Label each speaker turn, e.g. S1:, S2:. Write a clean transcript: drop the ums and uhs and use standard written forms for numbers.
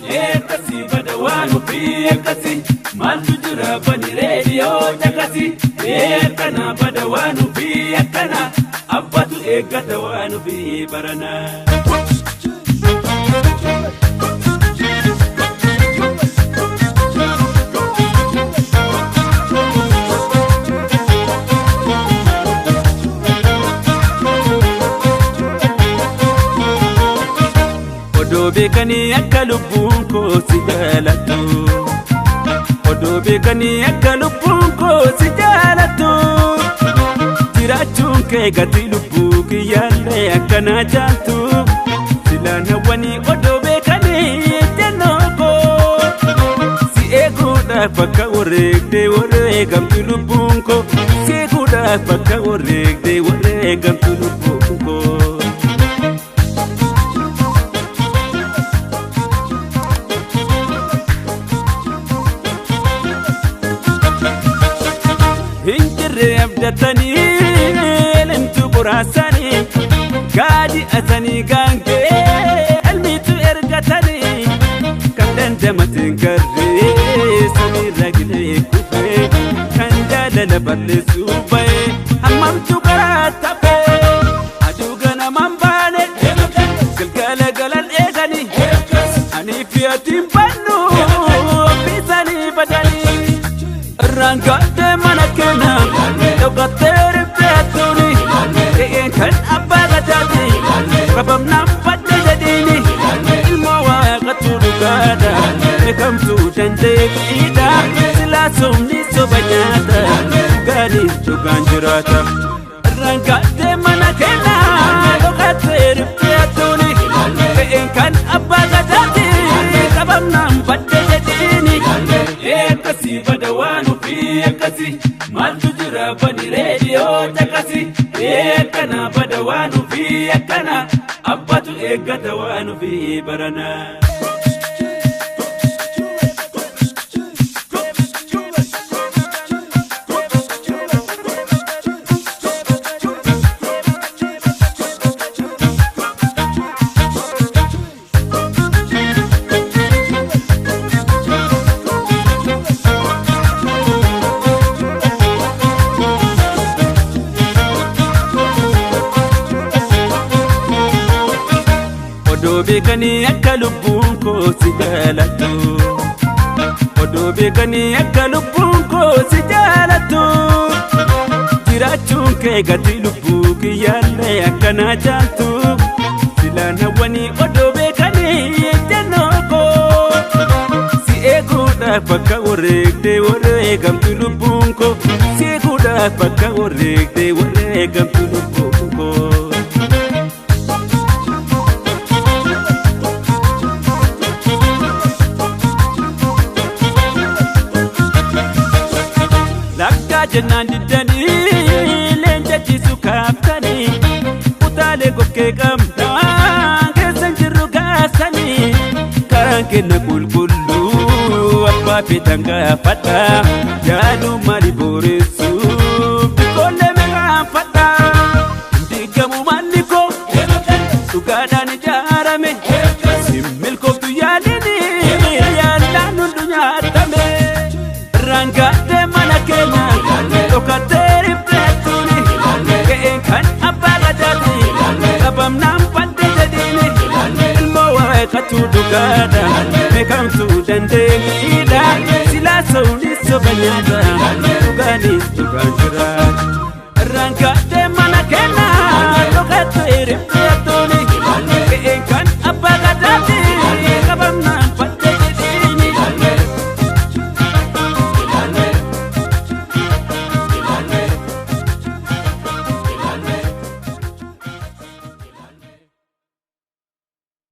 S1: Ekasi badawanu fi ekasi malu jira bani radio jakasi ekana badawanu fi ekana abbatu egatawanu fi barana Bekani akalubun ko sijalatu Odo bekani akalubun ko sijalatu Tirachun ke gati lubu kiyalle akana jantu Silana wani odo bekani tenoko Si eguda faka oregde oregam tulubun ko Si eguda faka oregde oregam tulubun ko Abdatani lentu burasani gadi atani gange almitu ergatani kandan jamatin garre sami ragle kufe kandala laballe subay hammamtu karatape adugana mambane galgala galal egani ani fiatim bannu bisani badani rangate manakena Dokater betuni kan abaga jadi kabam nampat jadini ilmu wa katuru kada mekam tu dende ida sila somni sobanyata gani tuganjirata rangate manakena dokater betuni kan abaga jadi kabam nampat jadini ekasi badawanu fi ekasi malu jira bani radio jakasi ekana badawanu fi ekana abbatu egatawanu fi barana Bekani akalubun ko sijalatu Odo bekani akalubun ko sijalatu Tirachun ke gati lubu kiyalle akana jantu Silana wani odo bekani tenoko Si eguda faka oregde oregam tulubun ko Si eguda faka oregde oregam tulubun ko Jangan didani lenja jisu kaftani utale goke kamta kesan jiru gasani karanke na bulbulu apa pitanga fata jadu mari borisu bikole mega fata digamu maniko sugada ni jarame simmil ko tu yadini yalla nundunya tame rangate manakena Dokater betuni kan abaga jadi kabam nampat jadini ilmu wa katuru kada mekam tu dende ida sila sauni sobanyata tugani tuganjira rangka